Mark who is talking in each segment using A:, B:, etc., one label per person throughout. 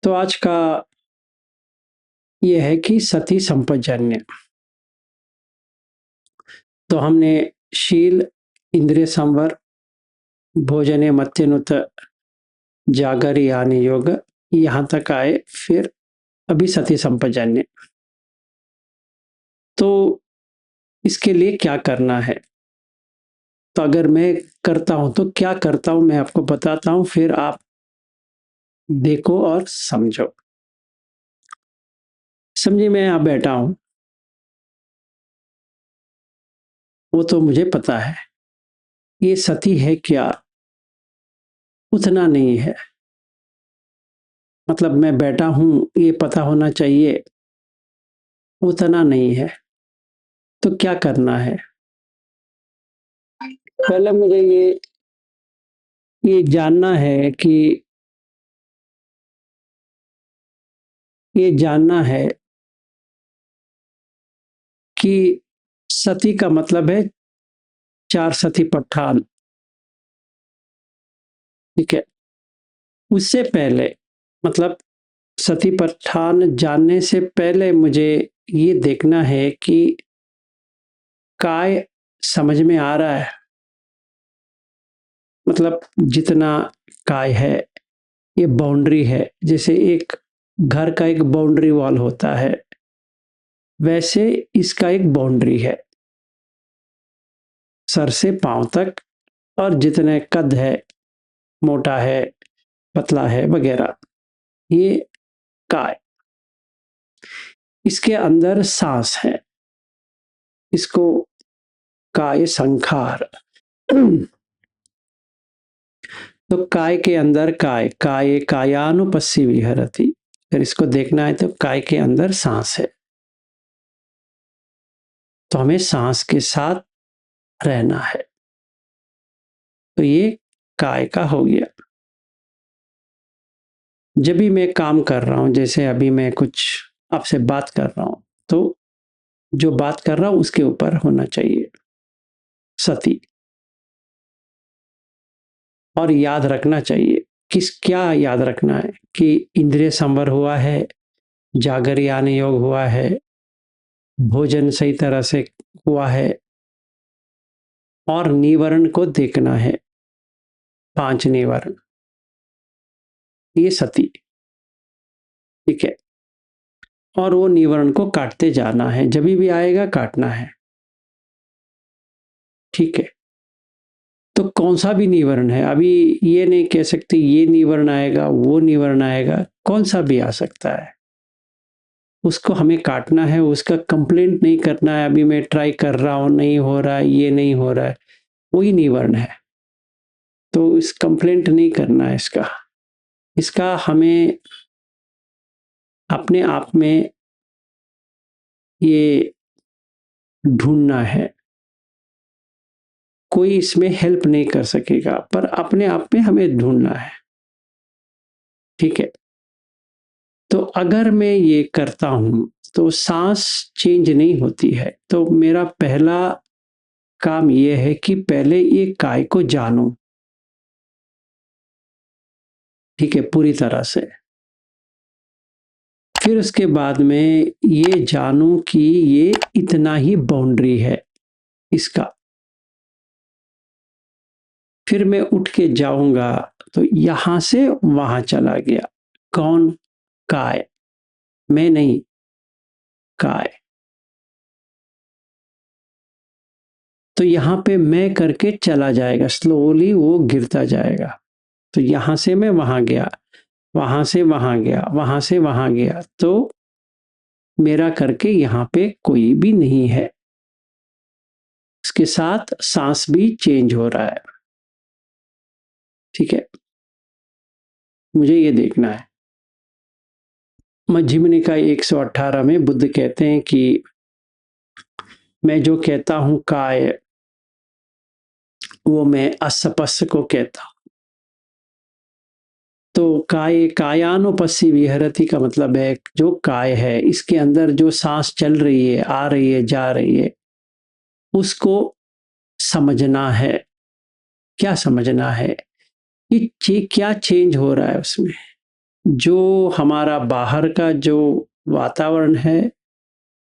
A: तो आज का ये है कि सती संपत्जन्य। तो हमने शील, इंद्रिय संवर, भोजने मत्यनुत, जागर यानी योग, यहाँ तक आए। फिर अभी सती संपत्जन्य। तो इसके लिए क्या करना है? तो अगर मैं करता हूं तो क्या करता हूं मैं आपको बताता हूं, फिर आप देखो और समझो। समझिए मैं यहां बैठा हूं, वो तो मुझे पता है। ये सती है क्या? उतना नहीं है। मतलब मैं बैठा हूं ये पता होना चाहिए, उतना नहीं है। तो क्या करना है? पहले मुझे ये जानना है कि ये जानना है कि सती का मतलब है चार सती पठान। ठीक है। उससे पहले, मतलब सती पठान जानने से पहले मुझे ये देखना है कि काय समझ में आ रहा है। मतलब जितना काय है, ये बाउंड्री है। जैसे एक घर का एक बाउंड्री वॉल होता है, वैसे इसका एक बाउंड्री है, सर से पांव तक। और जितने कद है, मोटा है, पतला है वगैरह, ये काय। इसके अंदर सांस है, इसको काय संखार। तो काय के अंदर काय, काय कायानुपस्सी विहरति। अगर इसको देखना है तो काय के अंदर सांस है, तो हमें सांस के साथ रहना है। तो ये काय का हो गया। जब भी मैं काम कर रहा हूं, जैसे अभी मैं कुछ आपसे बात कर रहा हूं, तो जो बात कर रहा हूं उसके ऊपर होना चाहिए सती। और याद रखना चाहिए, क्या याद रखना है कि इंद्रिय संवर हुआ है, जागर यान योग हुआ है, भोजन सही तरह से हुआ है, और निवरण को देखना है। 5 निवरण, ये सती। ठीक है। और वो निवरण को काटते जाना है, जब भी आएगा काटना है। ठीक है। तो कौन सा भी निवरण है, अभी ये नहीं कह सकते ये निवरण आएगा वो निवरण आएगा, कौन सा भी आ सकता है। उसको हमें काटना है, उसका कंप्लेंट नहीं करना है अभी मैं ट्राई कर रहा हूं नहीं हो रहा है, ये नहीं हो रहा है, वही निवरण है। तो इस कंप्लेंट नहीं करना है इसका। इसका हमें अपने आप में ये ढूंढना है। कोई इसमें हेल्प नहीं कर सकेगा, पर अपने आप में हमें ढूंढना है। ठीक है। तो अगर मैं ये करता हूं तो सांस चेंज नहीं होती है, तो मेरा पहला काम ये है कि पहले ये काय को जानूं। ठीक है, पूरी तरह से। फिर उसके बाद में ये जानूं कि ये इतना ही बाउंड्री है इसका। फिर मैं उठ के जाऊंगा तो यहां से वहां चला गया। कौन? काय। मैं नहीं, काय। तो यहां पे मैं करके चला जाएगा, स्लोली वो गिरता जाएगा। तो यहां से मैं वहां गया, वहां से वहां गया, वहां से वहां गया, तो मेरा करके यहां पे कोई भी नहीं है। इसके साथ सांस भी चेंज हो रहा है। ठीक है। मुझे ये देखना है। मध्यम निकाय 118 में बुद्ध कहते हैं कि मैं जो कहता हूं काय, वो मैं असपस को कहता हूं। तो काय कायानुपस्सी विहरति का मतलब है जो काय है, इसके अंदर जो सांस चल रही है, आ रही है, जा रही है, उसको समझना है। क्या समझना है कि क्या चेंज हो रहा है उसमें। जो हमारा बाहर का जो वातावरण है,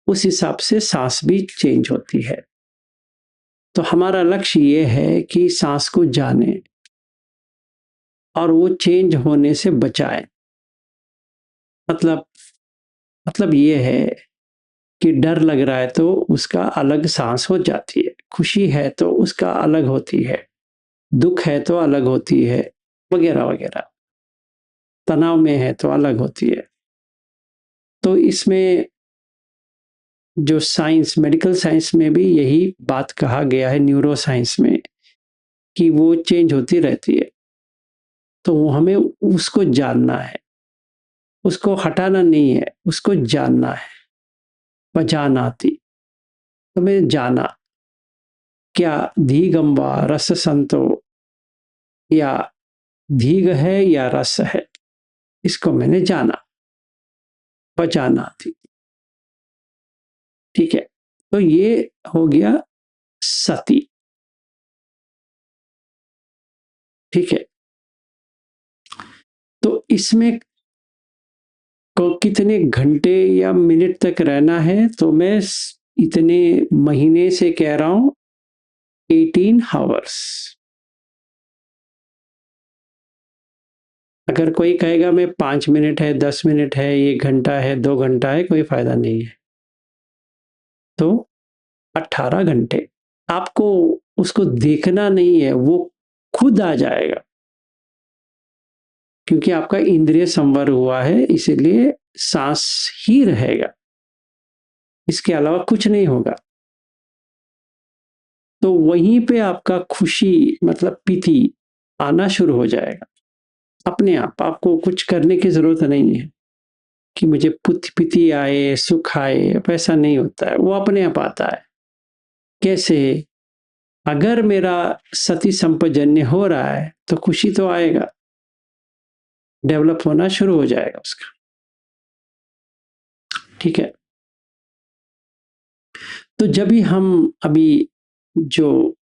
A: उस हिसाब से सांस भी चेंज होती है। तो हमारा लक्ष्य ये है कि सांस को जाने और वो चेंज होने से बचाए। मतलब मतलब ये है कि डर लग रहा है तो उसका अलग सांस हो जाती है, खुशी है तो उसका अलग होती है, दुख है तो अलग होती है, वगैरह वगैरह। तनाव में है तो अलग होती है। तो इसमें जो साइंस, मेडिकल साइंस में भी यही बात कहा गया है, न्यूरो साइंस में, कि वो चेंज होती रहती है। तो हमें उसको जानना है, उसको हटाना नहीं है, उसको जानना है। पहचानाति, तो मैं जाना, क्या धीगंबा रस संतो, या धीग है या रस है, इसको मैंने जाना, पहचाना थी। ठीक है, तो ये हो गया सती। ठीक है, तो इसमें को कितने घंटे या मिनट तक रहना है, तो मैं इतने महीने से कह रहा हूं 18 आवर्स। अगर कोई कहेगा मैं 5 मिनट है, 10 मिनट है, 1 घंटा है, 2 घंटा है, कोई फायदा नहीं है। तो 18 घंटे आपको उसको देखना नहीं है, वो खुद आ जाएगा, क्योंकि आपका इंद्रिय संवर हुआ है, इसीलिए सांस ही रहेगा, इसके अलावा कुछ नहीं होगा। तो वहीं पे आपका खुशी मतलब पीति आना शुरू हो जाएगा अपने आप। आपको कुछ करने की जरूरत नहीं है कि मुझे पीति आए, सुख आए, वैसा नहीं होता है, वो अपने आप आता है। कैसे? अगर मेरा सती संपजन्य हो रहा है तो खुशी तो आएगा, डेवलप होना शुरू हो जाएगा उसका। ठीक है, तो जब भी हम अभी जो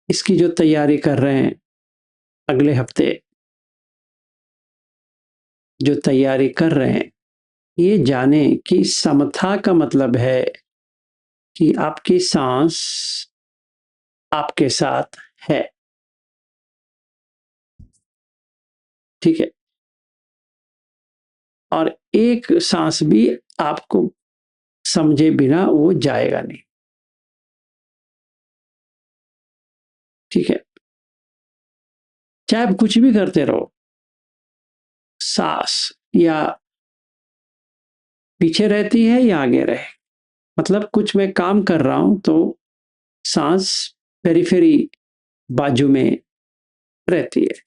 A: इसकी जो तैयारी कर रहे हैं, अगले हफ्ते जो तैयारी कर रहे हैं, ये जाने कि समता का मतलब है कि आपकी सांस आपके साथ है। ठीक है, और एक सांस भी आपको समझे बिना वो जाएगा नहीं। ठीक है, चाहे आप कुछ भी करते रहो, सांस या पीछे रहती है या आगे रहे, मतलब कुछ मैं काम कर रहा हूं तो सांस पेरिफेरी, बाजू में रहती है।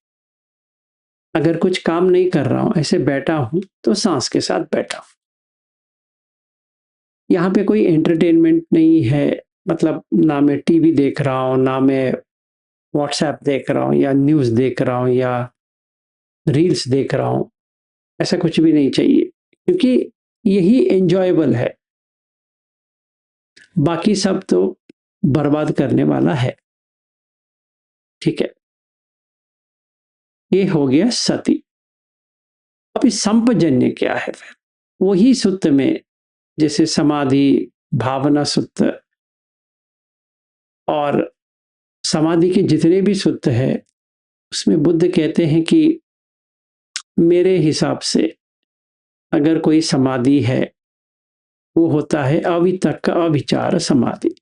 A: अगर कुछ काम नहीं कर रहा हूं, ऐसे बैठा हूं, तो सांस के साथ बैठा हूं। यहाँ पे कोई एंटरटेनमेंट नहीं है, मतलब ना मैं टीवी देख रहा हूं, ना मैं व्हाट्सएप देख रहा हूं, या न्यूज देख रहा हूं, या रील्स देख रहा हूं। ऐसा कुछ भी नहीं चाहिए, क्योंकि यही एंजॉयबल है, बाकी सब तो बर्बाद करने वाला है। ठीक है, ये हो गया सती। अब इस संपजन्य क्या है? फिर वही सुत्त में, जैसे समाधि, भावना सुत्त, और समाधि के जितने भी सुत्त है, उसमें बुद्ध कहते हैं कि मेरे हिसाब से अगर कोई समाधि है, वो होता है अवितक्क अविचार समाधि,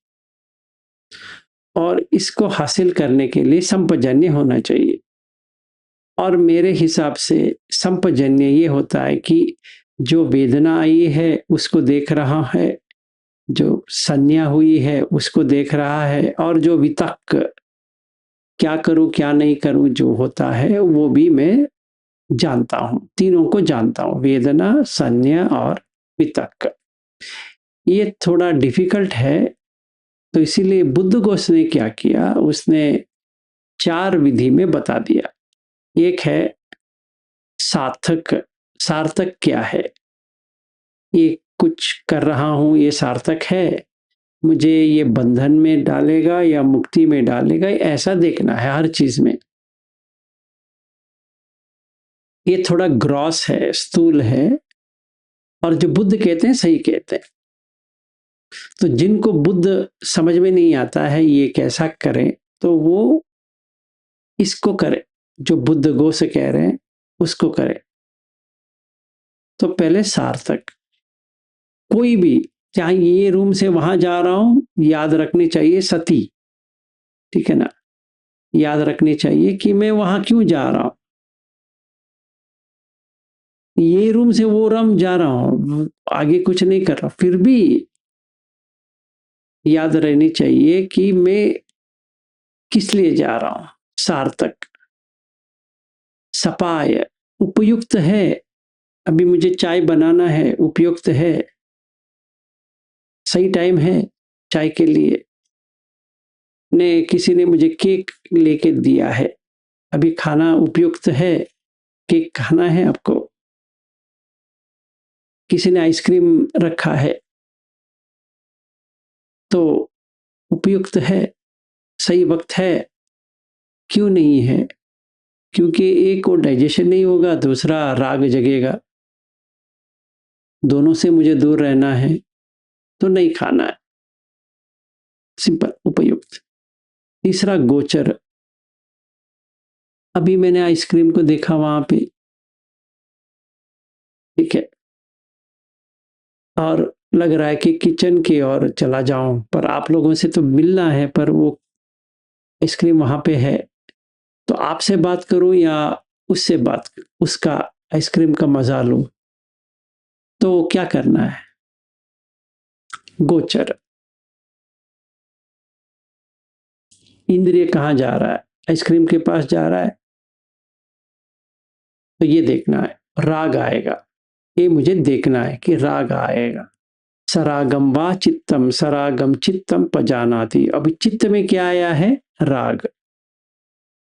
A: और इसको हासिल करने के लिए संपजन्य होना चाहिए। और मेरे हिसाब से संपजन्य ये होता है कि जो वेदना आई है उसको देख रहा है, जो संज्ञा हुई है उसको देख रहा है, और जो वितक्क, क्या करूं क्या नहीं करूं जो होता है, वो भी मैं जानता हूं, तीनों को जानता हूं, वेदना, संज्ञा और वितक्क। ये थोड़ा डिफिकल्ट है, तो इसीलिए बुद्ध घोष ने क्या किया, उसने 4 विधि में बता दिया। एक है सार्थक। सार्थक क्या है? ये कुछ कर रहा हूं, ये सार्थक है, मुझे ये बंधन में डालेगा या मुक्ति में डालेगा, ऐसा देखना है हर चीज में। ये थोड़ा ग्रॉस है, स्थूल है, और जो बुद्ध कहते हैं सही कहते हैं। तो जिनको बुद्ध समझ में नहीं आता है ये कैसा करें, तो वो इसको करे जो बुद्ध गो से कह रहे हैं उसको करे। तो पहले सार्थक, कोई भी, चाहे ये रूम से वहां जा रहा हूं, याद रखनी चाहिए सती, ठीक है ना, याद रखनी चाहिए कि मैं वहां क्यों जा रहा हूं, ये रूम से वो रूम जा रहा हूं, आगे कुछ नहीं कर रहा, फिर भी याद रहनी चाहिए कि मैं किस लिए जा रहा हूं। सार्थक, सपाय, उपयुक्त है, अभी मुझे चाय बनाना है, उपयुक्त है, सही टाइम है चाय के लिए, ने किसी ने मुझे केक लेके दिया है, अभी खाना उपयुक्त है, केक खाना है आपको, किसी ने आइसक्रीम रखा है, तो उपयुक्त है, सही वक्त है, क्यों नहीं है, क्योंकि एक को डाइजेशन नहीं होगा, दूसरा राग जगेगा, दोनों से मुझे दूर रहना है तो नहीं खाना है, सिंपल, उपयुक्त। तीसरा गोचर, अभी मैंने आइसक्रीम को देखा वहां पे, ठीक है, और लग रहा है कि किचन की ओर चला जाऊं, पर आप लोगों से तो मिलना है, पर वो आइसक्रीम वहां पे है, तो आपसे बात करूं या उससे बात, उसका आइसक्रीम का मजा लूं, तो क्या करना है। गोचर, इंद्रिय कहाँ जा रहा है, आइसक्रीम के पास जा रहा है, तो ये देखना है, राग आएगा, ये मुझे देखना है कि राग आएगा। सरागम वा चित्तम, सरागम चित्तम पजानाति, अभी चित्त में क्या आया है, राग,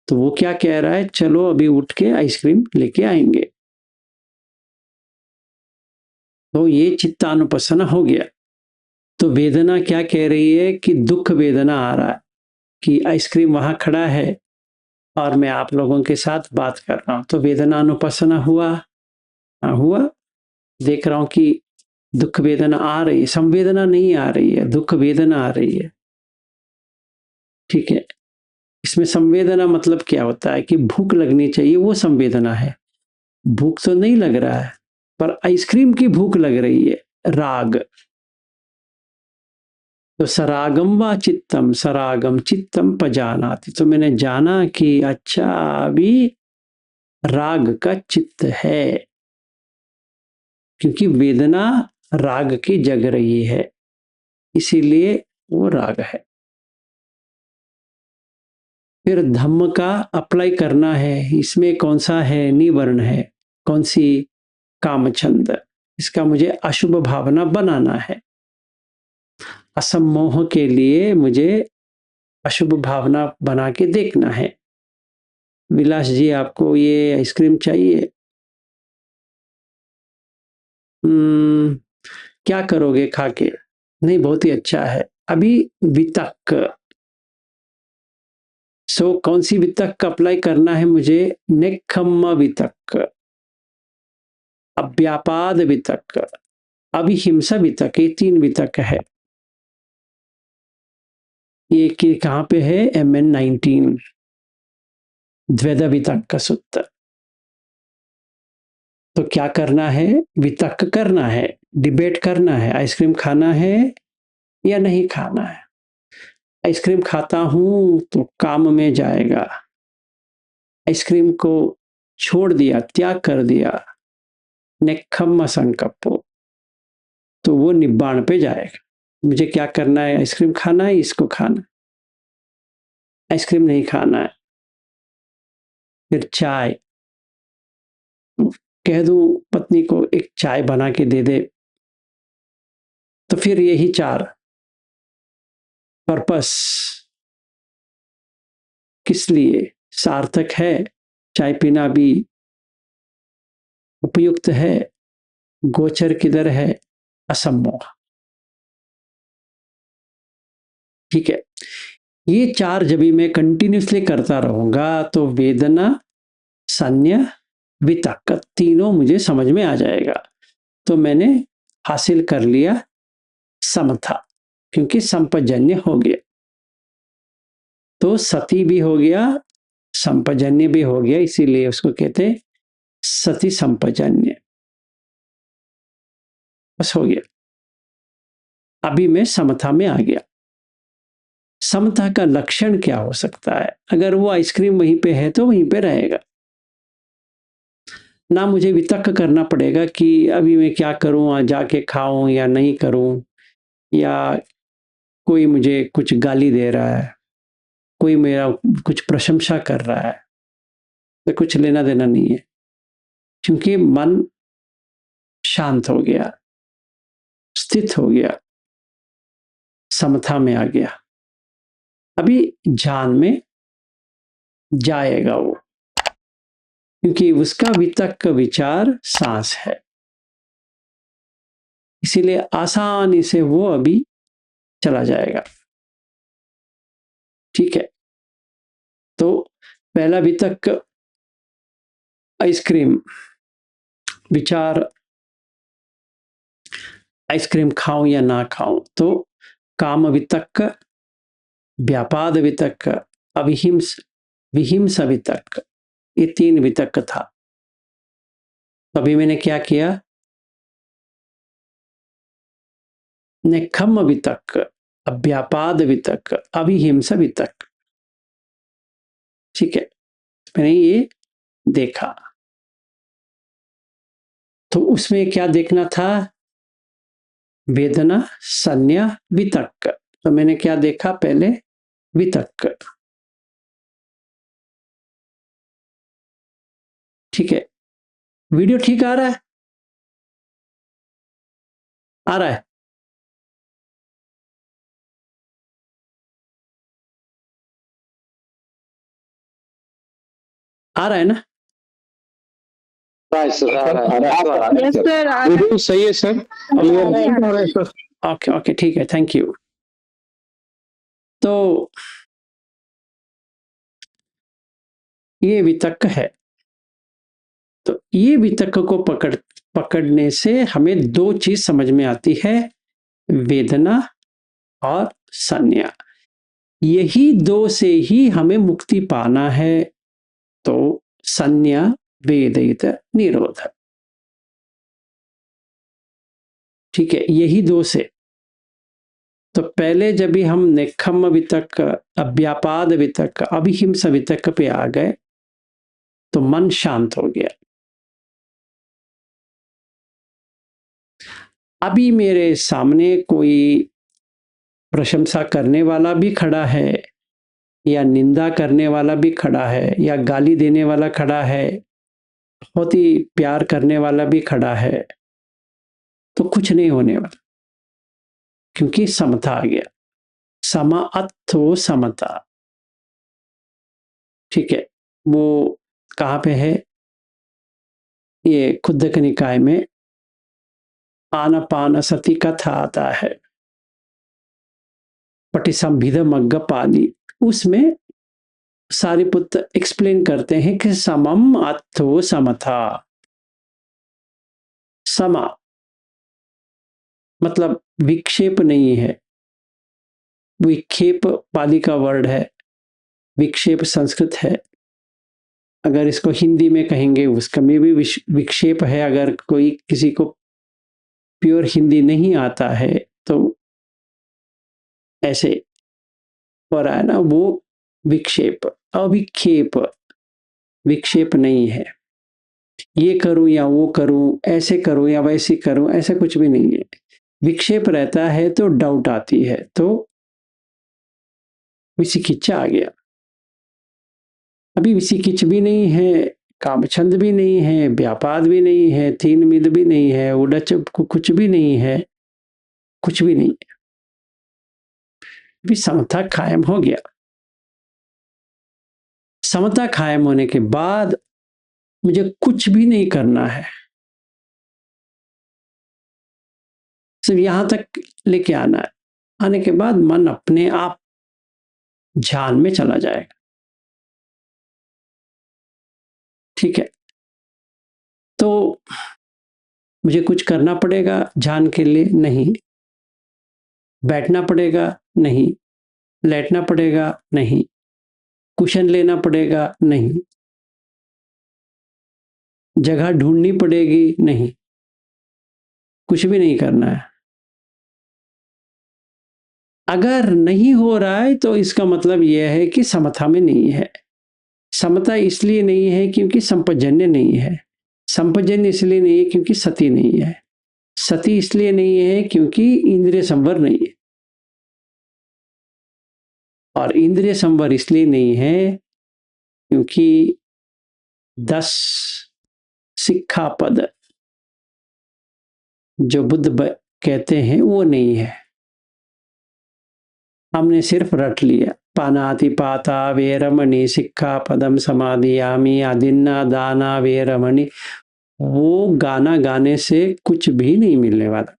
A: तो वो क्या कह रहा है, चलो अभी उठ के आइसक्रीम लेके आएंगे, तो ये चित्तानुपස්සना हो गया। तो वेदना क्या कह रही है कि दुख वेदना आ रहा है कि आइसक्रीम वहां खड़ा है और मैं आप लोगों के साथ बात कर रहा हूं, तो वेदना अनुपස්සना हुआ, हुआ, देख रहा हूं कि दुख वेदना आ रही है, संवेदना नहीं आ रही है, दुख वेदना आ रही है, ठीक है। इसमें संवेदना मतलब क्या होता है कि भूख लगनी चाहिए, वो संवेदना है, भूख तो नहीं लग रहा है, पर आइसक्रीम की भूख लग रही है, राग। तो सरागम व चित्तम, सरागम चित्तम पजानाति, तो मैंने जाना कि अच्छा अभी राग का चित्त है, क्योंकि वेदना राग की जग रही है, इसीलिए वो राग है। फिर धम्म का अप्लाई करना है, इसमें कौन सा है, निवर्ण है, कौन सी, कामछंद, इसका मुझे अशुभ भावना बनाना है, असम्मोह के लिए मुझे अशुभ भावना बना के देखना है। विलास जी आपको ये आइसक्रीम चाहिए, क्या करोगे खा के, नहीं बहुत ही अच्छा है, अभी वितक, सो कौन सी वितक का अप्लाई करना है मुझे, नेखम्म वितक, अव्यापाद वितक, अभिहिंसा वितक, ये 3 वितक है, ये कि कहां पे है, MN19 द्वैध वितक का सूत्र। तो क्या करना है, वितक करना है, डिबेट करना है, आइसक्रीम खाना है या नहीं खाना है, आइसक्रीम खाता हूं तो काम में जाएगा, आइसक्रीम को छोड़ दिया, त्याग कर दिया, नेखम्म संकप्पो, तो वो निब्बाण पे जाएगा। मुझे क्या करना है, आइसक्रीम खाना है, इसको खाना, आइसक्रीम नहीं खाना है, फिर चाय, कह दूं पत्नी को एक चाय बना के दे दे, तो फिर यही 4 पर्पस, किस लिए सार्थक है, चाय पीना भी उपयुक्त है, गोचर किधर है, असम्मोह, ठीक है। ये 4 जब भी मैं कंटिन्यूसली करता रहूंगा तो वेदना, संज्ञा, वितक्क, तीनों मुझे समझ में आ जाएगा। तो मैंने हासिल कर लिया समता, क्योंकि संपजन्य हो गया। तो सती भी हो गया, संपजन्य भी हो गया, इसीलिए उसको कहते हैं सती संपजन्य। बस हो गया। अभी मैं समता में आ गया। समता का लक्षण क्या हो सकता है? अगर वो आइसक्रीम वहीं पे है तो वहीं पे रहेगा, ना मुझे वितर्क करना पड़ेगा कि अभी मैं क्या करूं, जाके खाऊं या नहीं करूं, या कोई मुझे कुछ गाली दे रहा है, कोई मेरा कुछ प्रशंसा कर रहा है, तो कुछ लेना देना नहीं है, क्योंकि मन शांत हो गया, स्थित हो गया, समता में आ गया। अभी ध्यान में जाएगा वो, क्योंकि उसका वितर्क विचार सांस है, इसीलिए आसानी से वो अभी चला जाएगा। ठीक है, तो पहला वितर्क आइसक्रीम विचार, आइसक्रीम खाऊं या ना खाऊं। तो काम वितर्क, व्यापाद वितर्क, अविहिंस विहिंस वितर्क, ये 3 वितर्क था। तो अभी मैंने क्या किया? नेक्खम्म वितर्क, अव्यापाद वितर्क, अविहिंस वितर्क। ठीक है, मैंने ये देखा। तो उसमें क्या देखना था? वेदना, संज्ञा, वितर्क। तो मैंने क्या देखा? पहले वितर्क। ठीक है, वीडियो ठीक आ रहा है? आ रहा है? आ रहा है ना?
B: यस सर,
C: बिल्कुल सही है सर।
A: ओके ओके, ठीक है, थैंक यू। तो ये वितर्क है। तो ये वितर्क को पकड़ने से हमें 2 चीज समझ में आती है, वेदना और संज्ञा। यही 2 से ही हमें मुक्ति पाना है। तो संज्ञा वेदित निरोध। ठीक है, यही 2 से। तो पहले जब भी हम नेक्खम्म वितर्क, अव्यापाद वितर्क, अविहिंस वितर्क पे आ गए तो मन शांत हो गया। अभी मेरे सामने कोई प्रशंसा करने वाला भी खड़ा है, या निंदा करने वाला भी खड़ा है, या गाली देने वाला खड़ा है, बहुत ही प्यार करने वाला भी खड़ा है, तो कुछ नहीं होने वाला, क्योंकि समता आ गया। समा अत्थो समता। ठीक है, वो कहाँ पे है? ये खुद्दक निकाय में आनापान सती कथा आता है, पटिसंभिद मग्ग पाली। उसमें सारिपुत्र एक्सप्लेन करते हैं कि समम अत्थो समथा। समा मतलब विक्षेप नहीं है। विक्षेप पाली का वर्ड है, विक्षेप संस्कृत है। अगर इसको हिंदी में कहेंगे उसका में भी विक्षेप है। अगर कोई किसी को प्योर हिंदी नहीं आता है तो ऐसे हो रहा है ना, वो विक्षेप। अविक्षेप विक्षेप नहीं है। ये करूं या वो करूं, ऐसे करूं या वैसे करूं, ऐसा कुछ भी नहीं है। विक्षेप रहता है तो डाउट आती है, तो विचिकित्सा आ गया। अभी विचिकिच भी नहीं है, कामछंद भी नहीं है, व्यापाद भी नहीं है, तीन मिद भी नहीं है, उडच कुछ भी नहीं है, कुछ भी नहीं है। अभी समता कायम हो गया। समता कायम होने के बाद मुझे कुछ भी नहीं करना है, सिर्फ यहां तक लेके आना है। आने के बाद मन अपने आप ध्यान में चला जाएगा। ठीक है, तो मुझे कुछ करना पड़ेगा ध्यान के लिए? नहीं। बैठना पड़ेगा? नहीं। लेटना पड़ेगा? नहीं। कुशन लेना पड़ेगा? नहीं। जगह ढूंढनी पड़ेगी? नहीं। कुछ भी नहीं करना है। अगर नहीं हो रहा है तो इसका मतलब यह है कि समता में नहीं है। समता इसलिए नहीं है क्योंकि संपजन्य नहीं है। संपजन्य इसलिए नहीं है क्योंकि सती नहीं है। सती इसलिए नहीं है क्योंकि इंद्रिय संवर नहीं है। और इंद्रिय संवर इसलिए नहीं है क्योंकि 10 सिक्खा पद जो बुद्ध कहते हैं वो नहीं है। हमने सिर्फ रट लिया। पानाति पाता वेरमणि सिक्खा पदम समादियामी आदिन्ना दाना वेरमणि। वो गाना गाने से कुछ भी नहीं मिलने वाला।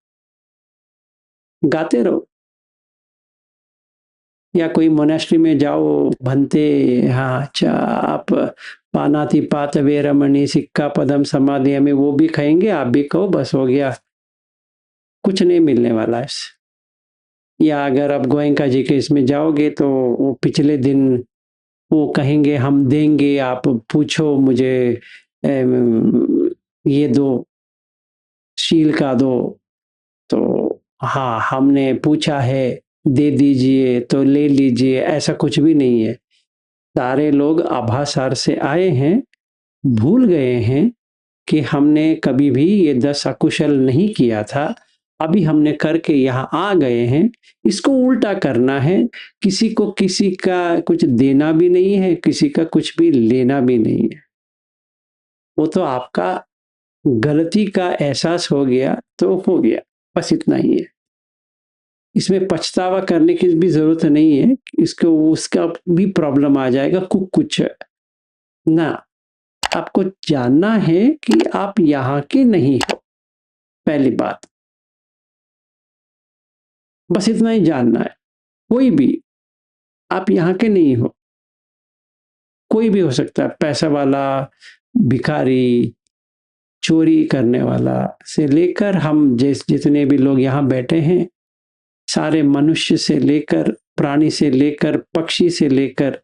A: गाते रहो या कोई मोनेस्ट्री में जाओ भंते, हाँ अच्छा आप पानाति पात वेरमणि सिक्खा पदम समादियामी वो भी खाएंगे, आप भी कहो, बस हो गया। कुछ नहीं मिलने वाला है। या अगर आप गोयंका जी के इसमें जाओगे तो वो पिछले दिन वो कहेंगे हम देंगे, आप पूछो मुझे ये दो, शील का दो, तो हाँ हमने पूछा है दे दीजिए तो ले लीजिए, ऐसा कुछ भी नहीं है। सारे लोग आभासार से आए हैं, भूल गए हैं कि हमने कभी भी ये 10 अकुशल नहीं किया था, अभी हमने करके यहाँ आ गए हैं, इसको उल्टा करना है। किसी को किसी का कुछ देना भी नहीं है, किसी का कुछ भी लेना भी नहीं है। वो तो आपका गलती का एहसास हो गया तो हो गया, बस इतना ही है। इसमें पछतावा करने की भी जरूरत नहीं है। इसको उसका भी प्रॉब्लम आ जाएगा कुछ ना। आपको जानना है कि आप यहाँ के नहीं हो, पहली बात, बस इतना ही जानना है। कोई भी, आप यहाँ के नहीं हो। कोई भी हो सकता है, पैसा वाला, भिखारी, चोरी करने वाला से लेकर हम जितने भी लोग यहाँ बैठे हैं, सारे मनुष्य से लेकर, प्राणी से लेकर, पक्षी से लेकर,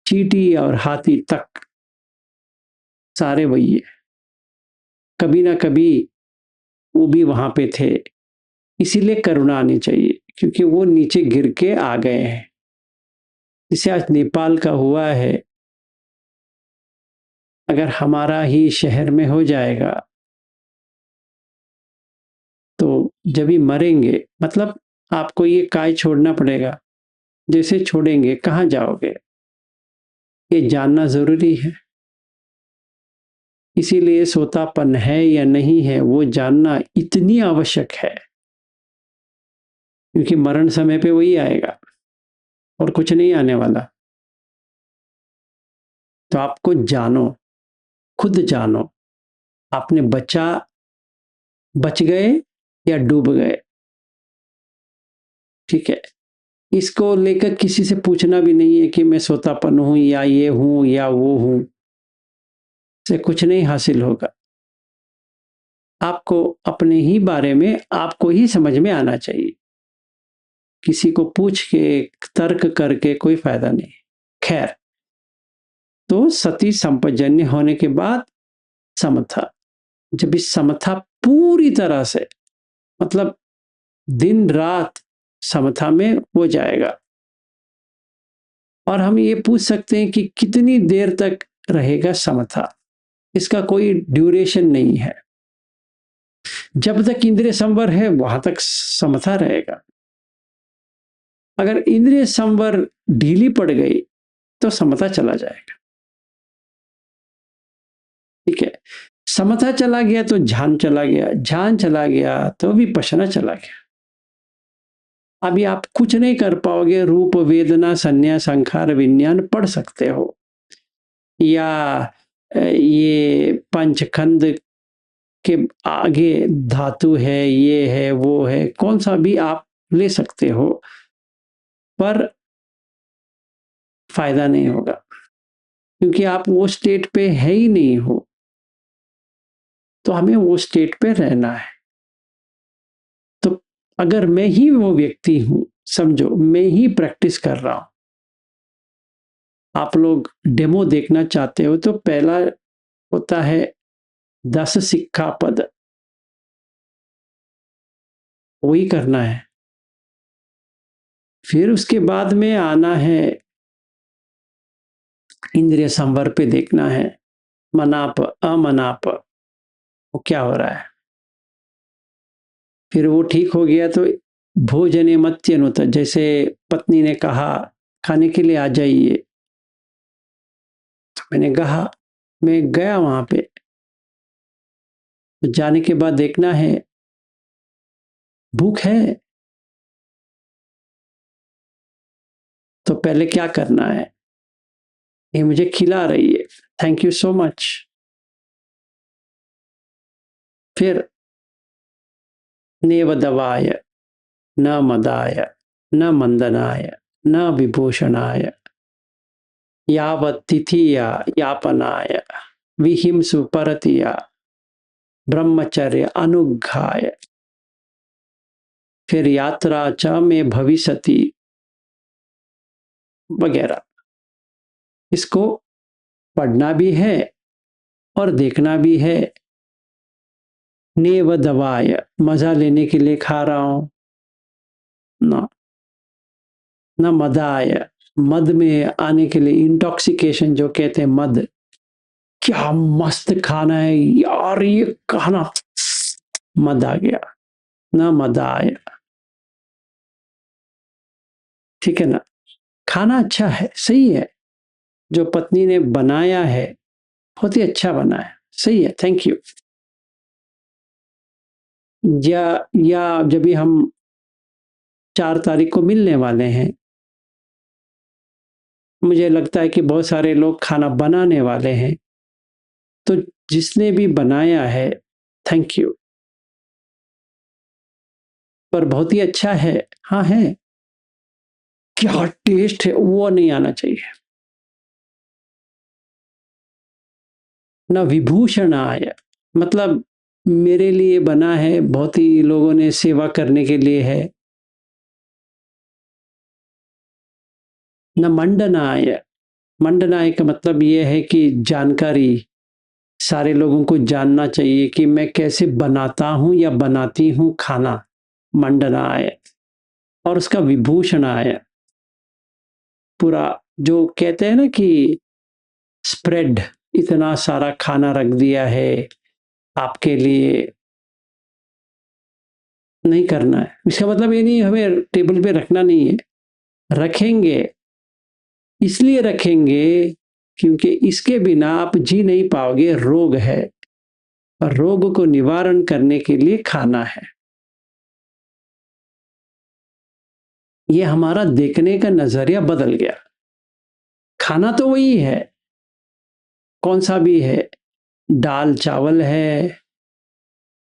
A: चींटी और हाथी तक, सारे वही है। कभी ना कभी वो भी वहां पे थे। इसीलिए करुणा आनी चाहिए क्योंकि वो नीचे गिर के आ गए हैं। जैसे आज नेपाल का हुआ है, अगर हमारा ही शहर में हो जाएगा तो जब ही मरेंगे, मतलब आपको ये काय छोड़ना पड़ेगा। जैसे छोड़ेंगे कहाँ जाओगे, ये जानना जरूरी है। इसीलिए सोतापन है या नहीं है वो जानना इतनी आवश्यक है, क्योंकि मरण समय पे वही आएगा और कुछ नहीं आने वाला। तो आपको जानो, खुद जानो, आपने बच गए या डूब गए। ठीक है, इसको लेकर किसी से पूछना भी नहीं है कि मैं सोतापन हूं या ये हूं या वो हूं, से कुछ नहीं हासिल होगा। आपको अपने ही बारे में आपको ही समझ में आना चाहिए। किसी को पूछ के तर्क करके कोई फायदा नहीं। खैर, तो सती संपजन्य होने के बाद समथा, जब इस समथा पूरी तरह से, मतलब दिन रात समथा में हो जाएगा। और हम ये पूछ सकते हैं कि कितनी देर तक रहेगा समथा। इसका कोई ड्यूरेशन नहीं है। जब तक इंद्रिय संवर है वहां तक समथा रहेगा। अगर इंद्रिय संवर ढीली पड़ गई तो समता चला जाएगा। ठीक है, समता चला गया तो ध्यान चला गया, ध्यान चला गया तो विपश्यना चला गया। अभी आप कुछ नहीं कर पाओगे। रूप वेदना संन्यास संखार विज्ञान पढ़ सकते हो, या ये पंचखंड के आगे धातु है, ये है वो है, कौन सा भी आप ले सकते हो, पर फायदा नहीं होगा क्योंकि आप वो स्टेट पे है ही नहीं हो। तो हमें वो स्टेट पे रहना है। तो अगर मैं ही वो व्यक्ति हूं, समझो मैं ही प्रैक्टिस कर रहा हूं, आप लोग डेमो देखना चाहते हो तो पहला होता है 10 सिक्खा पद, वही करना है। फिर उसके बाद में आना है इंद्रिय संवर पे देखना है, मनाप अमनाप वो क्या हो रहा है। फिर वो ठीक हो गया तो भोजने मत्यनुत, जैसे पत्नी ने कहा खाने के लिए आ जाइए, तो मैंने कहा, मैं गया वहां पे। जाने के बाद देखना है भूख है, तो पहले क्या करना है, ये मुझे खिला रही है, थैंक यू सो मच। फिर नेवदवाय न मदाय न मंदनाय न विभूषणाय यावत्तिथिया यापनाय विहिंसु परतिया ब्रह्मचर्य अनुग्घाय। फिर यात्रा च में भविष्यति वगैरह। इसको पढ़ना भी है और देखना भी है। नेव दवाय, मजा लेने के लिए खा रहा हूं ना, न मदाय, मद में आने के लिए, इंटॉक्सिकेशन जो कहते हैं, मद, क्या मस्त खाना है यार, ये खाना, मद आ गया, न मदाय। ठीक है ना, खाना अच्छा है, सही है, जो पत्नी ने बनाया है बहुत ही अच्छा बना है, सही है, थैंक यू। या जब भी हम 4 तारीख को मिलने वाले हैं, मुझे लगता है कि बहुत सारे लोग खाना बनाने वाले हैं, तो जिसने भी बनाया है थैंक यू, पर बहुत ही अच्छा है, हाँ है, क्या टेस्ट है वो नहीं आना चाहिए। न विभूषण आय, मतलब मेरे लिए बना है, बहुत ही लोगों ने सेवा करने के लिए है। न मंडनाय, मंडनाय का मतलब ये है कि जानकारी, सारे लोगों को जानना चाहिए कि मैं कैसे बनाता हूं या बनाती हूं खाना, मंडनाय। और उसका विभूषण आय, पूरा जो कहते हैं ना कि स्प्रेड, इतना सारा खाना रख दिया है आपके लिए, नहीं करना है। इसका मतलब ये नहीं हमें टेबल पे रखना नहीं है, रखेंगे, इसलिए रखेंगे क्योंकि इसके बिना आप जी नहीं पाओगे, रोग है, और रोग को निवारण करने के लिए खाना है। ये हमारा देखने का नजरिया बदल गया। खाना तो वही है, कौन सा भी है, दाल चावल है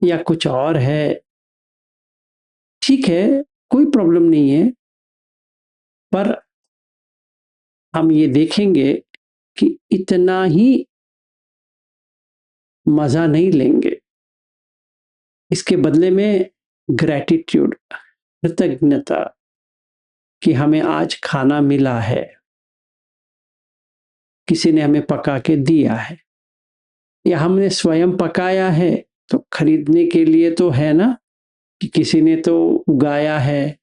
A: या कुछ और है, ठीक है, कोई प्रॉब्लम नहीं है, पर हम ये देखेंगे कि इतना ही मजा नहीं लेंगे, इसके बदले में ग्रैटिट्यूड, कृतज्ञता कि हमें आज खाना मिला है, किसी ने हमें पका के दिया है, या हमने स्वयं पकाया है, तो खरीदने के लिए तो है ना कि किसी ने तो उगाया है,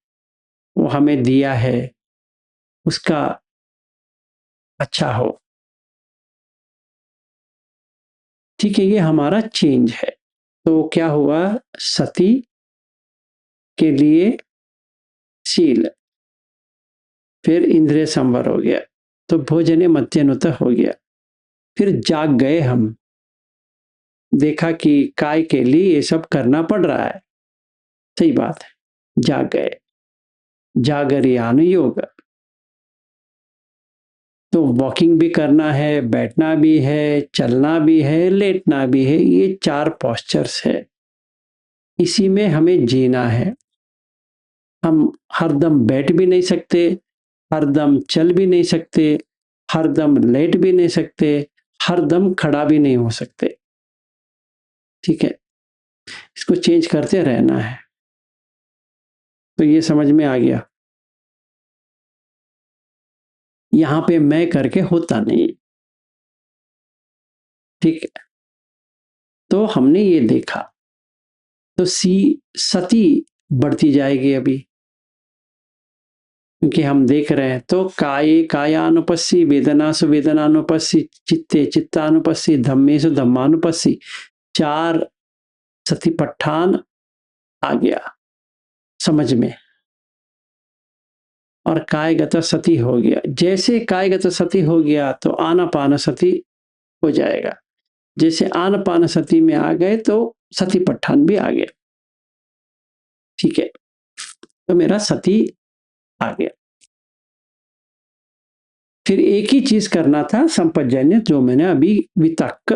A: वो हमें दिया है, उसका अच्छा हो। ठीक है, ये हमारा चेंज है। तो क्या हुआ, सती के लिए शील, फिर इंद्रिय संवर हो गया, तो भोजने मत्यनुत हो गया। फिर जाग गए हम, देखा कि काय के लिए ये सब करना पड़ रहा है, सही बात है, जाग गए, जागरियान योग। तो वॉकिंग भी करना है, बैठना भी है, चलना भी है, लेटना भी है, ये 4 पोस्चर्स है, इसी में हमें जीना है। हम हरदम बैठ भी नहीं सकते, हरदम चल भी नहीं सकते, हरदम लेट भी नहीं सकते, हरदम खड़ा भी नहीं हो सकते। ठीक है, इसको चेंज करते रहना है। तो ये समझ में आ गया। यहां पे मैं करके होता नहीं, ठीक है। तो हमने ये देखा, तो सती बढ़ती जाएगी अभी, क्योंकि हम देख रहे हैं। तो काये कायानुपस्सी, वेदनासु वेदनानुपस्सी, चित्ते चित्तानुपस्सी, धम्मेसु धम्मानुपस्सी, 4 सतिपट्ठान आ गया समझ में। और कायगत सती हो गया। जैसे कायगत सती हो गया तो आनापान सती हो जाएगा। जैसे आनापान सती में आ गए तो सतिपट्ठान भी आ गया, ठीक है। तो मेरा सती आ गया। फिर एक ही चीज करना था, संपज्जन्य, जो मैंने अभी वितक्क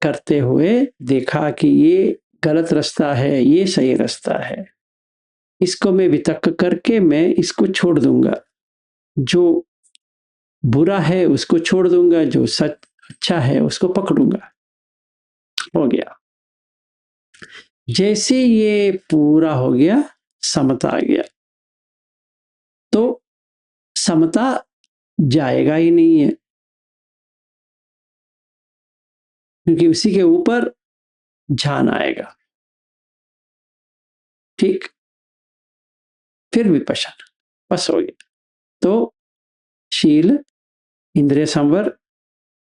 A: करते हुए देखा कि ये गलत रास्ता है, ये सही रास्ता है, इसको मैं वितक्क करके मैं इसको छोड़ दूंगा। जो बुरा है उसको छोड़ दूंगा, जो सच अच्छा है उसको पकड़ूंगा। हो गया। जैसे ये पूरा हो गया, समता आ गया। तो समता जाएगा ही नहीं है, क्योंकि उसी के ऊपर ध्यान आएगा, ठीक। फिर विपश्यना, बस हो गया। तो शील, इंद्रिय संवर,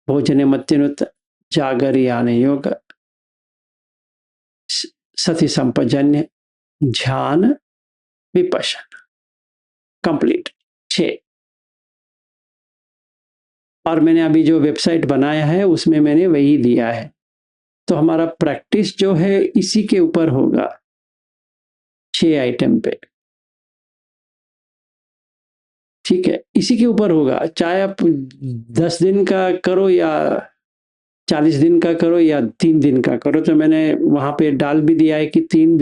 A: भोजने मत्यनुत, जागरियान योग, सति संपजन्य, ध्यान, विपश्यना, कंप्लीट 6। और मैंने अभी जो वेबसाइट बनाया है उसमें मैंने वही दिया है। तो हमारा प्रैक्टिस जो है इसी के ऊपर होगा, 6 आइटम पे, ठीक है। इसी के ऊपर होगा, चाहे आप 10 दिन का करो या 40 दिन का करो या 3 दिन का करो। तो मैंने वहां पे डाल भी दिया है कि 3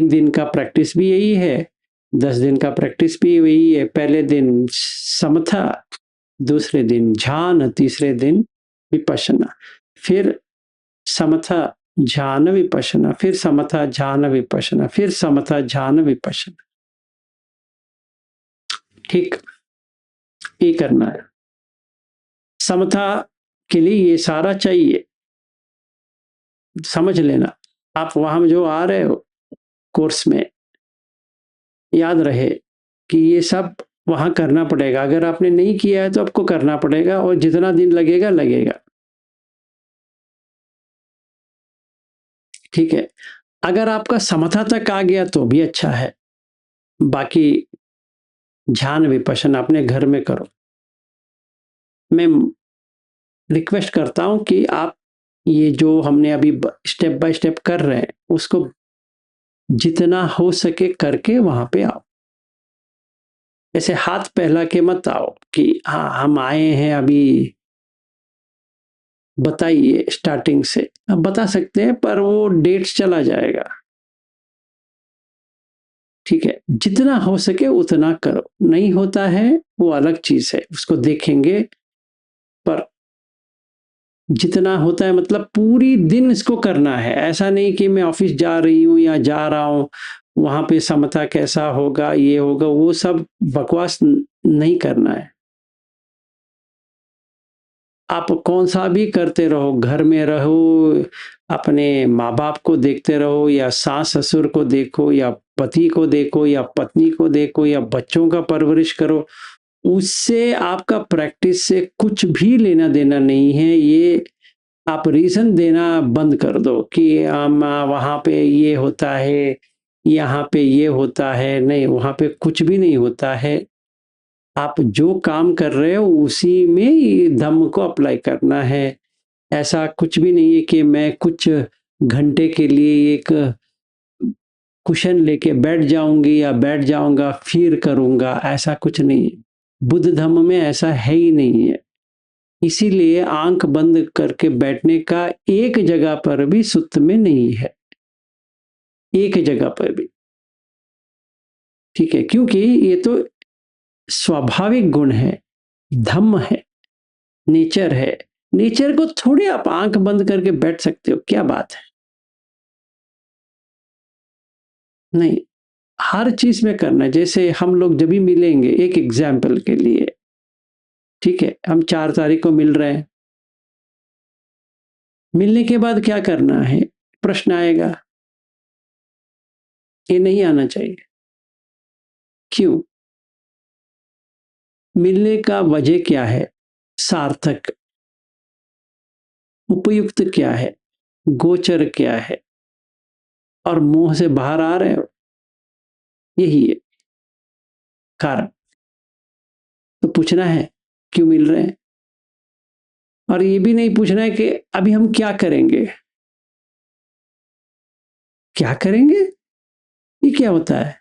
A: दिन का प्रैक्टिस भी यही है, 10 दिन का प्रैक्टिस भी वही है। पहले दिन समथा, दूसरे दिन ध्यान, तीसरे दिन विपश्यना, फिर समथा ध्यान विपश्यना, फिर समथा ध्यान विपश्यना, फिर समथा ध्यान विपश्यना, ठीक। ये करना है। समथा के लिए ये सारा चाहिए, समझ लेना। आप वहां जो आ रहे हो कोर्स में, याद रहे कि ये सब वहां करना पड़ेगा। अगर आपने नहीं किया है तो आपको करना पड़ेगा, और जितना दिन लगेगा लगेगा, ठीक है। अगर आपका समता तक आ गया तो भी अच्छा है। बाकी ध्यान विपश्यना अपने घर में करो। मैं रिक्वेस्ट करता हूं कि आप ये जो हमने अभी स्टेप बाय स्टेप कर रहे हैं उसको जितना हो सके करके वहां पे आओ। ऐसे हाथ फैला के मत आओ कि हाँ हम आए हैं अभी, बताइए स्टार्टिंग से। अब बता सकते हैं पर वो डेट चला जाएगा, ठीक है। जितना हो सके उतना करो, नहीं होता है वो अलग चीज है, उसको देखेंगे। पर जितना होता है, मतलब पूरी दिन इसको करना है। ऐसा नहीं कि मैं ऑफिस जा रही हूँ या जा रहा हूँ, वहां पे समता कैसा होगा, ये होगा, वो सब बकवास नहीं करना है। आप कौन सा भी करते रहो, घर में रहो, अपने माँ बाप को देखते रहो, या सास ससुर को देखो, या पति को देखो, या पत्नी को देखो, या बच्चों का परवरिश करो, उससे आपका प्रैक्टिस से कुछ भी लेना देना नहीं है। ये आप रीजन देना बंद कर दो कि वहां पे ये होता है, यहाँ पे ये होता है। नहीं, वहां पे कुछ भी नहीं होता है। आप जो काम कर रहे हो उसी में धम्म को अप्लाई करना है। ऐसा कुछ भी नहीं है कि मैं कुछ घंटे के लिए एक कुशन लेके बैठ जाऊंगी या बैठ जाऊंगा फिर करूंगा, ऐसा कुछ नहीं है। बुद्ध धम्म में ऐसा है ही नहीं है। इसीलिए आंख बंद करके बैठने का एक जगह पर भी सुत्त में नहीं है, एक जगह पर भी, ठीक है। क्योंकि ये तो स्वाभाविक गुण है, धम्म है, नेचर है। नेचर को थोड़े आप आंख बंद करके बैठ सकते हो, क्या बात है? नहीं, हर चीज में करना है। जैसे हम लोग जब भी मिलेंगे, एक एग्जाम्पल के लिए, ठीक है, हम 4 तारीख को मिल रहे हैं, मिलने के बाद क्या करना है? प्रश्न आएगा, ये नहीं आना चाहिए। क्यों? मिलने का वजह क्या है? सार्थक, उपयुक्त क्या है, गोचर क्या है, और मुंह से बाहर आ रहे हो, यही है कारण। तो पूछना है क्यों मिल रहे हैं, और ये भी नहीं पूछना है कि अभी हम क्या करेंगे। क्या करेंगे, ये क्या होता है?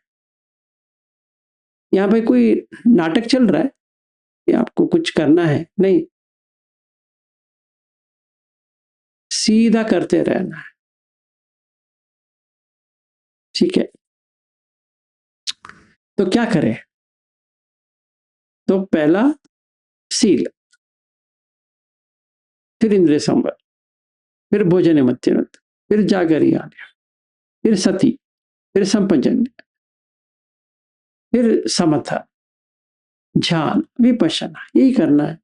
A: यहाँ पे कोई नाटक चल रहा है या आपको कुछ करना है? नहीं, सीधा करते रहना है, ठीक है। तो क्या करें? तो पहला सील, फिर इंद्रिय संवर, फिर भोजन मत्यनत, फिर जागरियान, फिर सती, फिर संपजन्य, फिर समथा, ध्यान, विपश्यना, यही करना है।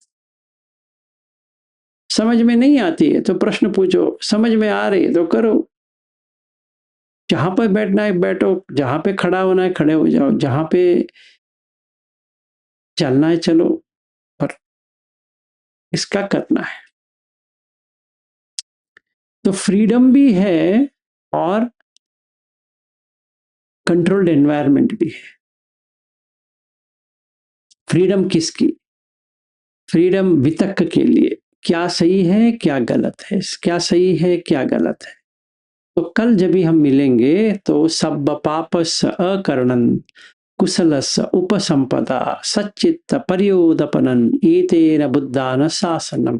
A: समझ में नहीं आती है तो प्रश्न पूछो, समझ में आ रही है तो करो। जहां पर बैठना है बैठो, जहां पे खड़ा होना है खड़े हो जाओ, जहां पे चलना है चलो, पर इसका करना है। तो फ्रीडम भी है और कंट्रोल्ड एनवायरनमेंट भी है। फ्रीडम किसकी? फ्रीडम वितक्क के लिए, क्या सही है क्या गलत है, क्या सही है क्या गलत है। तो कल जब भी हम मिलेंगे तो सब पापस अकरणन कुशलस उपसंपदा सच्चित्त पर्योदपनन एतेन बुद्धान शासनम।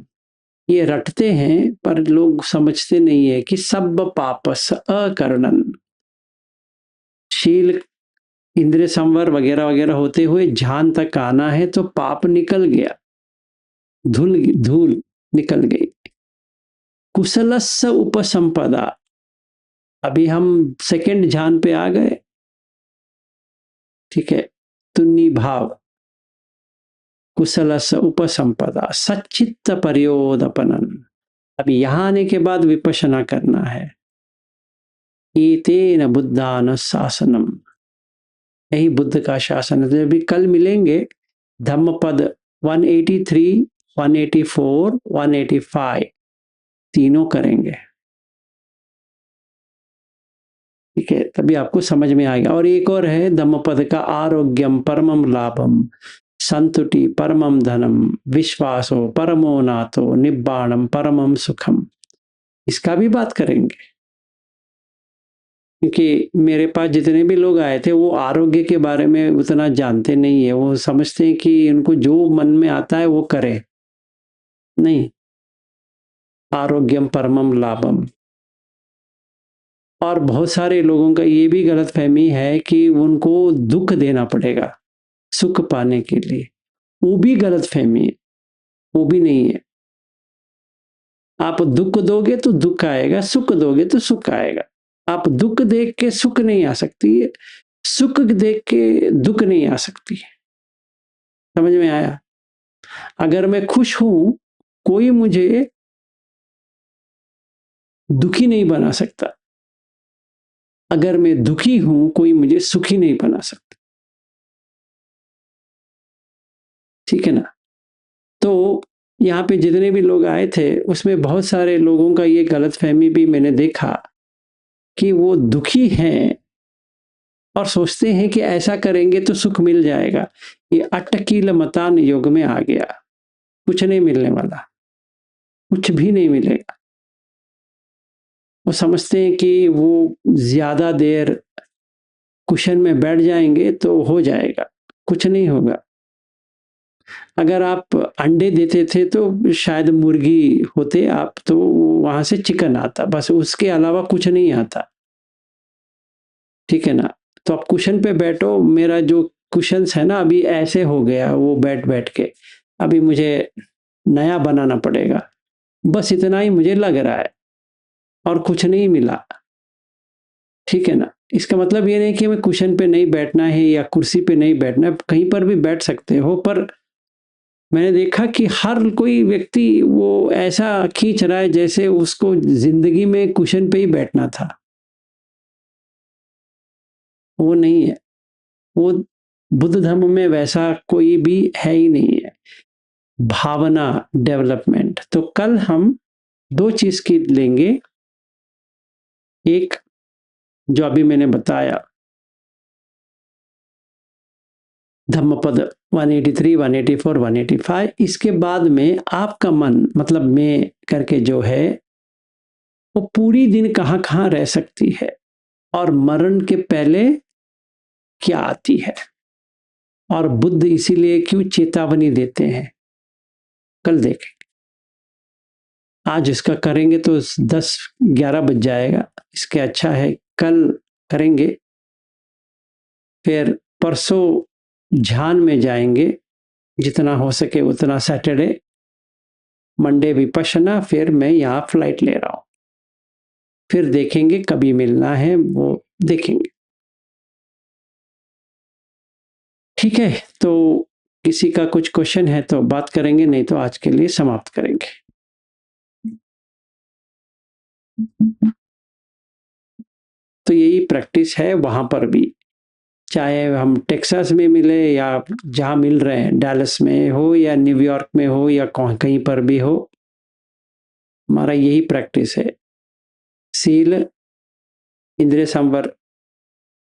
A: ये रटते हैं पर लोग समझते नहीं है कि सब पापस अकरणन, शील, इंद्रिय संवर वगैरह वगैरह होते हुए ध्यान तक आना है तो पाप निकल गया, धूल धूल निकल गई। कुशलस्य उपसंपदा, अभी हम सेकंड ध्यान पे आ गए, ठीक है। तुन्नी भाव, कुशलस्य उपसंपदा सच्चित्त पर्योदपनन, अभी यहां आने के बाद विपश्यना करना है। एतेन बुद्धान शासनम, यही बुद्ध का शासन है। तो अभी कल मिलेंगे धम्मपद 183, 184, 185 तीनों करेंगे, ठीक है, तभी आपको समझ में आएगा। और एक और है धम्मपद का, आरोग्यम परमम लाभम, संतुटि परमम धनम, विश्वासो परमो नाथो, निब्बाणम परमम सुखम, इसका भी बात करेंगे। क्योंकि मेरे पास जितने भी लोग आए थे वो आरोग्य के बारे में उतना जानते नहीं है, वो समझते हैं कि उनको जो मन में आता है वो करे, नहीं। आरोग्यम परमम लाभम। और बहुत सारे लोगों का ये भी गलतफहमी है कि उनको दुख देना पड़ेगा सुख पाने के लिए, वो भी गलतफहमी है, वो भी नहीं है। आप दुख दोगे तो दुख आएगा, सुख दोगे तो सुख आएगा। आप दुख देख के सुख नहीं आ सकती है, सुख देख के दुख नहीं आ सकती है। समझ में आया? अगर मैं खुश हूं, कोई मुझे दुखी नहीं बना सकता। अगर मैं दुखी हूं, कोई मुझे सुखी नहीं बना सकता, ठीक है ना। तो यहाँ पे जितने भी लोग आए थे उसमें बहुत सारे लोगों का ये गलतफहमी भी मैंने देखा कि वो दुखी हैं और सोचते हैं कि ऐसा करेंगे तो सुख मिल जाएगा। ये अटकील मतान योग में आ गया, कुछ नहीं मिलने वाला, कुछ भी नहीं मिलेगा। वो समझते हैं कि वो ज्यादा देर कुशन में बैठ जाएंगे तो हो जाएगा, कुछ नहीं होगा। अगर आप अंडे देते थे तो शायद मुर्गी होते आप, तो वहां से चिकन आता, बस उसके अलावा कुछ नहीं आता, ठीक है ना। तो आप कुशन पे बैठो, मेरा जो कुशन्स है ना अभी ऐसे हो गया वो बैठ बैठ के, अभी मुझे नया बनाना पड़ेगा। बस इतना ही मुझे लग रहा है और कुछ नहीं मिला, ठीक है ना। इसका मतलब ये नहीं कि हमें कुशन पे नहीं बैठना है या कुर्सी पे नहीं बैठना है, कहीं पर भी बैठ सकते हो, पर मैंने देखा कि हर कोई व्यक्ति वो ऐसा खींच रहा है जैसे उसको जिंदगी में कुशन पे ही बैठना था। वो नहीं है, वो बुद्ध धर्म में वैसा कोई भी है ही नहीं है। भावना डेवलपमेंट, तो कल हम दो चीज की लेंगे। एक जो अभी मैंने बताया धम्मपद 183, 184, 185, इसके बाद में आपका मन मतलब मैं करके जो है वो पूरी दिन कहाँ कहाँ रह सकती है और मरण के पहले क्या आती है, और बुद्ध इसीलिए क्यों चेतावनी देते हैं, कल देखेंगे। आज इसका करेंगे तो 10-11 बज जाएगा, इसके अच्छा है कल करेंगे। फिर परसों ध्यान में जाएंगे जितना हो सके उतना, सैटरडे मंडे विपश्यना, फिर मैं यहाँ फ्लाइट ले रहा हूँ, फिर देखेंगे कभी मिलना है वो देखेंगे, ठीक है। तो किसी का कुछ क्वेश्चन है तो बात करेंगे, नहीं तो आज के लिए समाप्त करेंगे। तो यही प्रैक्टिस है वहां पर भी, चाहे हम टेक्सास में मिले या जहां मिल रहे हैं, डैलस में हो या न्यूयॉर्क में हो या कहीं पर भी हो, हमारा यही प्रैक्टिस है। सील, इंद्रिय संवर,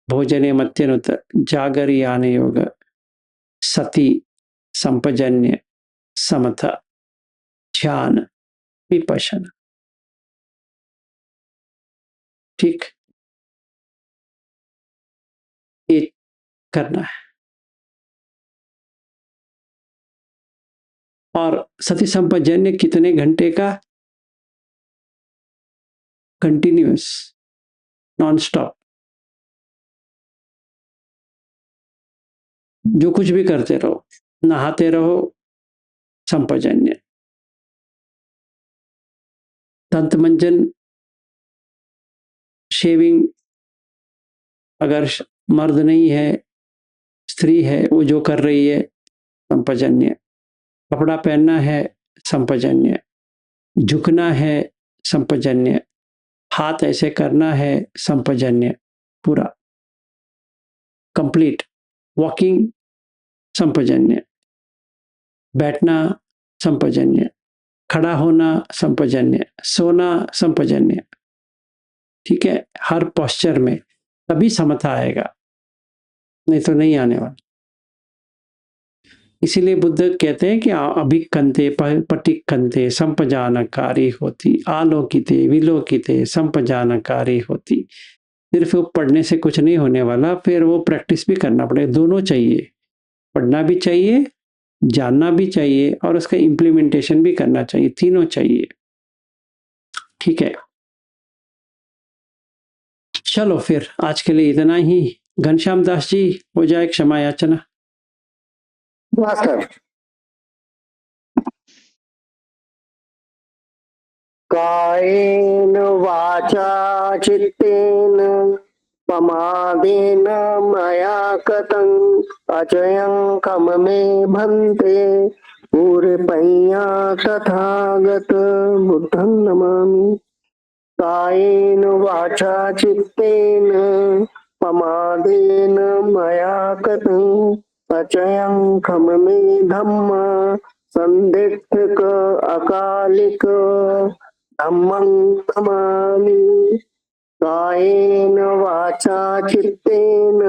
A: भोजने मत्यनुत, जागरियान योग, सति, संपजन्य, समता, ध्यान, विपश्यना, ठीक, ये करना है। और सति संपजन्य कितने घंटे का? कंटिन्यूअस, नॉन स्टॉप, जो कुछ भी करते रहो, नहाते रहो संपजन्य, दंत मंजन, शेविंग, अगर मर्द नहीं है स्त्री है वो जो कर रही है संपजन्य, कपड़ा पहनना है संपजन्य, झुकना है संपजन्य, हाथ ऐसे करना है संपजन्य, पूरा कंप्लीट, वॉकिंग संपजन्य, बैठना संपजन्य, खड़ा होना संपजन्य, सोना संपजन्य, ठीक है। हर पोस्चर में, तभी समता आएगा, नहीं तो नहीं आने वाला। इसीलिए बुद्ध कहते हैं कि अभिकंते पटिकंते संपजानकारी होती, आलोकिते विलोकिते संपजानकारी होती। सिर्फ वो पढ़ने से कुछ नहीं होने वाला, फिर वो प्रैक्टिस भी करना पड़ेगा। दोनों चाहिए, पढ़ना भी चाहिए, जानना भी चाहिए और उसका इम्प्लीमेंटेशन भी करना चाहिए, तीनों चाहिए, ठीक है। चलो फिर आज के लिए इतना ही। घनश्याम दास जी, हो जाए क्षमा याचना।
B: मास्टर, कायेन वाचा चित्तेन पमादेन मया कृतं अचयं कम मे भन्ते पूर्पय्या तथागत बुद्धं नमामि। कायेन वाचा चित्तेन पमादेन मया कृतं अचयं कम मे धम्म संदिग्धक अकालिक धम्मं नमामि। कायेन वाचा चित्तेन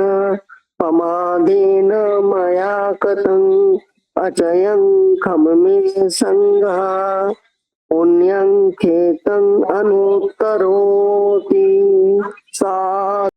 B: पमादेन मया कृतं अचयं खम मे संघः पुण्यं खेतं अनुत्तरोति सा